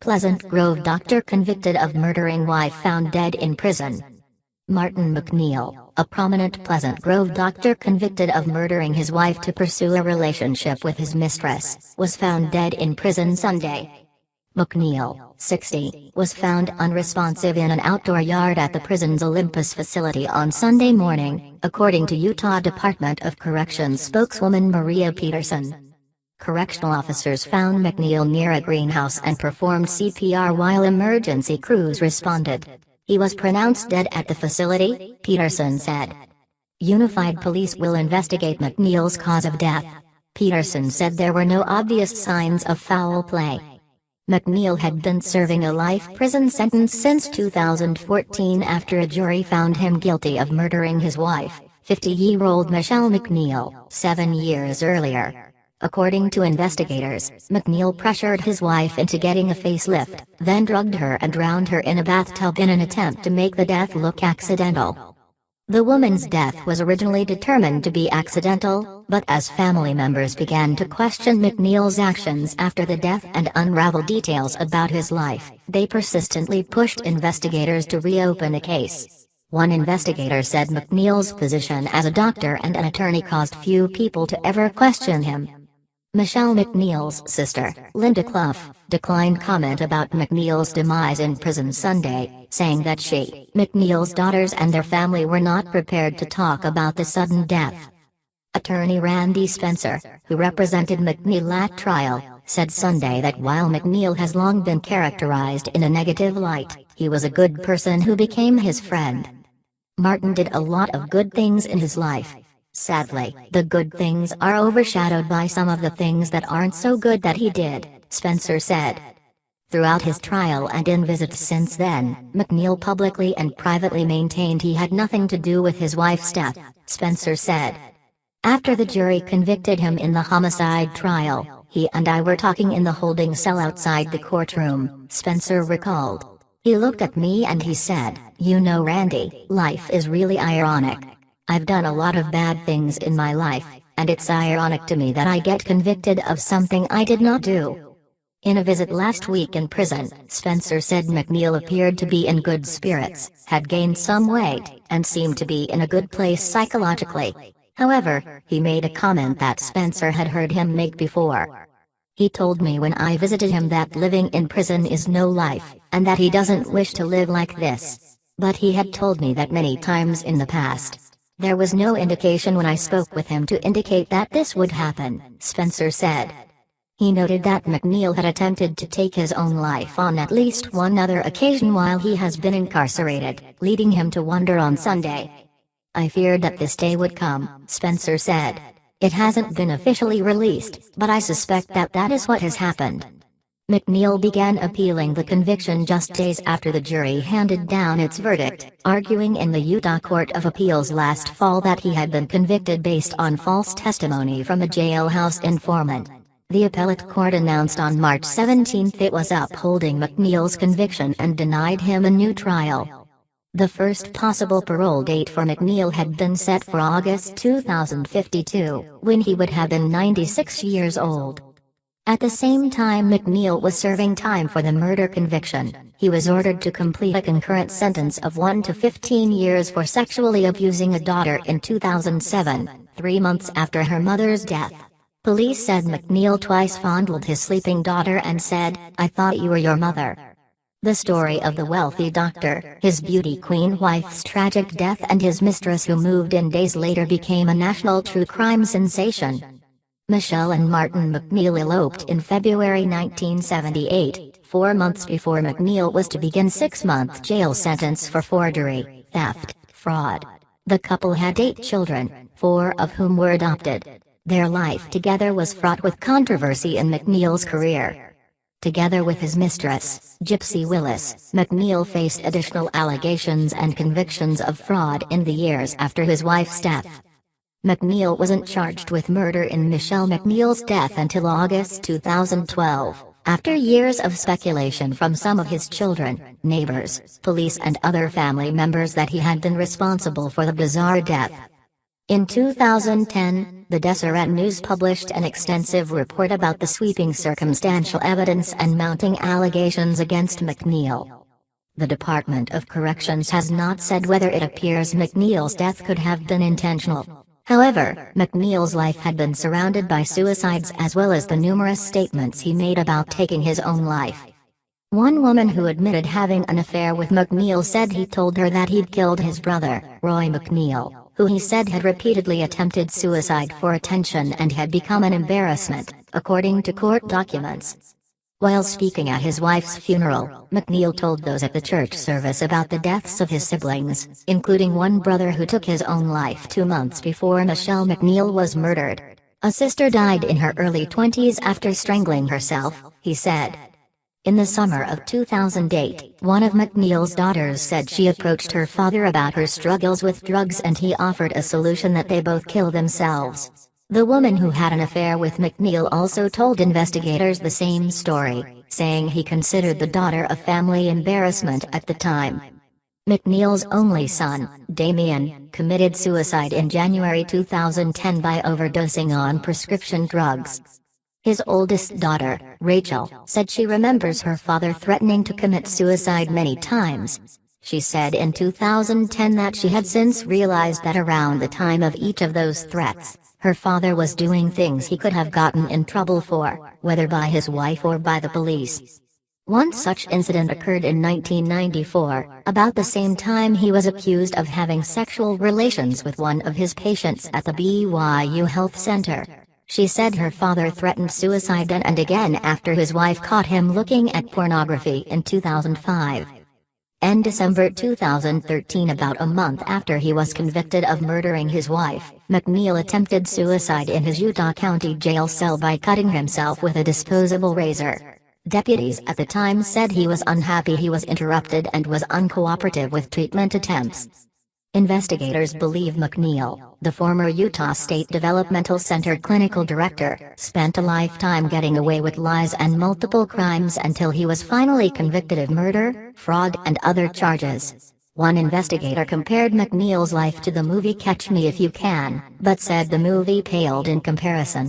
Pleasant Grove doctor convicted of murdering wife found dead in prison. Martin MacNeill, a prominent Pleasant Grove doctor convicted of murdering his wife to pursue a relationship with his mistress, was found dead in prison Sunday. MacNeill, 60, was found unresponsive in an outdoor yard at the prison's Olympus facility on Sunday morning, according to Utah Department of Corrections spokeswoman Maria Peterson. Correctional officers found MacNeill near a greenhouse and performed CPR while emergency crews responded. He was pronounced dead at the facility, Peterson said. Unified police will investigate MacNeill's cause of death. Peterson said there were no obvious signs of foul play. MacNeill had been serving a life prison sentence since 2014 after a jury found him guilty of murdering his wife, 50-year-old Michelle MacNeill, 7 years earlier. According to investigators, MacNeill pressured his wife into getting a facelift, then drugged her and drowned her in a bathtub in an attempt to make the death look accidental. The woman's death was originally determined to be accidental, but as family members began to question MacNeill's actions after the death and unravel details about his life, they persistently pushed investigators to reopen the case. One investigator said MacNeill's position as a doctor and an attorney caused few people to ever question him. Michelle MacNeill's sister, Linda Clough, declined comment about MacNeill's demise in prison Sunday, saying that she, MacNeill's daughters and their family were not prepared to talk about the sudden death. Attorney Randy Spencer, who represented MacNeill at trial, said Sunday that while MacNeill has long been characterized in a negative light, he was a good person who became his friend. Martin did a lot of good things in his life. Sadly, the good things are overshadowed by some of the things that aren't so good that he did, Spencer said. Throughout his trial and in visits since then, MacNeill publicly and privately maintained he had nothing to do with his wife's death, Spencer said. After the jury convicted him in the homicide trial, he and I were talking in the holding cell outside the courtroom, Spencer recalled. He looked at me and he said, "You know, Randy, life is really ironic. I've done a lot of bad things in my life, and it's ironic to me that I get convicted of something I did not do." In a visit last week in prison, Spencer said MacNeill appeared to be in good spirits, had gained some weight, and seemed to be in a good place psychologically. However, he made a comment that Spencer had heard him make before. He told me when I visited him that living in prison is no life, and that he doesn't wish to live like this. But he had told me that many times in the past. There was no indication when I spoke with him to indicate that this would happen, Spencer said. He noted that MacNeill had attempted to take his own life on at least one other occasion while he has been incarcerated, leading him to wonder on Sunday. "I feared that this day would come," Spencer said. "It hasn't been officially released, but I suspect that that is what has happened." MacNeill began appealing the conviction just days after the jury handed down its verdict, arguing in the Utah Court of Appeals last fall that he had been convicted based on false testimony from a jailhouse informant. The appellate court announced on March 17 it was upholding MacNeill's conviction and denied him a new trial. The first possible parole date for MacNeill had been set for August 2052, when he would have been 96 years old. At the same time MacNeill was serving time for the murder conviction, he was ordered to complete a concurrent sentence of 1 to 15 years for sexually abusing a daughter in 2007, 3 months after her mother's death. Police said MacNeill twice fondled his sleeping daughter and said, "I thought you were your mother." The story of the wealthy doctor, his beauty queen wife's tragic death and his mistress who moved in days later became a national true crime sensation. Michelle and Martin MacNeill eloped in February 1978, 4 months before MacNeill was to begin a 6-month jail sentence for forgery, theft, fraud. The couple had 8 children, 4 of whom were adopted. Their life together was fraught with controversy in MacNeill's career. Together with his mistress, Gypsy Willis, MacNeill faced additional allegations and convictions of fraud in the years after his wife's death. MacNeill wasn't charged with murder in Michelle MacNeill's death until August 2012, after years of speculation from some of his children, neighbors, police and other family members that he had been responsible for the bizarre death. In 2010, the Deseret News published an extensive report about the sweeping circumstantial evidence and mounting allegations against MacNeill. The Department of Corrections has not said whether it appears MacNeill's death could have been intentional. However, MacNeill's life had been surrounded by suicides as well as the numerous statements he made about taking his own life. One woman who admitted having an affair with MacNeill said he told her that he'd killed his brother, Roy MacNeill, who he said had repeatedly attempted suicide for attention and had become an embarrassment, according to court documents. While speaking at his wife's funeral, MacNeill told those at the church service about the deaths of his siblings, including one brother who took his own life 2 months before Michelle MacNeill was murdered. A sister died in her early 20s after strangling herself, he said. In the summer of 2008, one of MacNeill's daughters said she approached her father about her struggles with drugs and he offered a solution that they both kill themselves. The woman who had an affair with MacNeill also told investigators the same story, saying he considered the daughter a family embarrassment at the time. MacNeill's only son, Damien, committed suicide in January 2010 by overdosing on prescription drugs. His oldest daughter, Rachel, said she remembers her father threatening to commit suicide many times. She said in 2010 that she had since realized that around the time of each of those threats, her father was doing things he could have gotten in trouble for, whether by his wife or by the police. One such incident occurred in 1994, about the same time he was accused of having sexual relations with one of his patients at the BYU Health Center. She said her father threatened suicide then and again after his wife caught him looking at pornography in 2005. In December 2013, about a month after he was convicted of murdering his wife, MacNeill attempted suicide in his Utah County jail cell by cutting himself with a disposable razor. Deputies at the time said he was unhappy he was interrupted and was uncooperative with treatment attempts. Investigators believe MacNeill, the former Utah State Developmental Center clinical director, spent a lifetime getting away with lies and multiple crimes until he was finally convicted of murder, fraud and other charges. One investigator compared MacNeill's life to the movie Catch Me If You Can, but said the movie paled in comparison.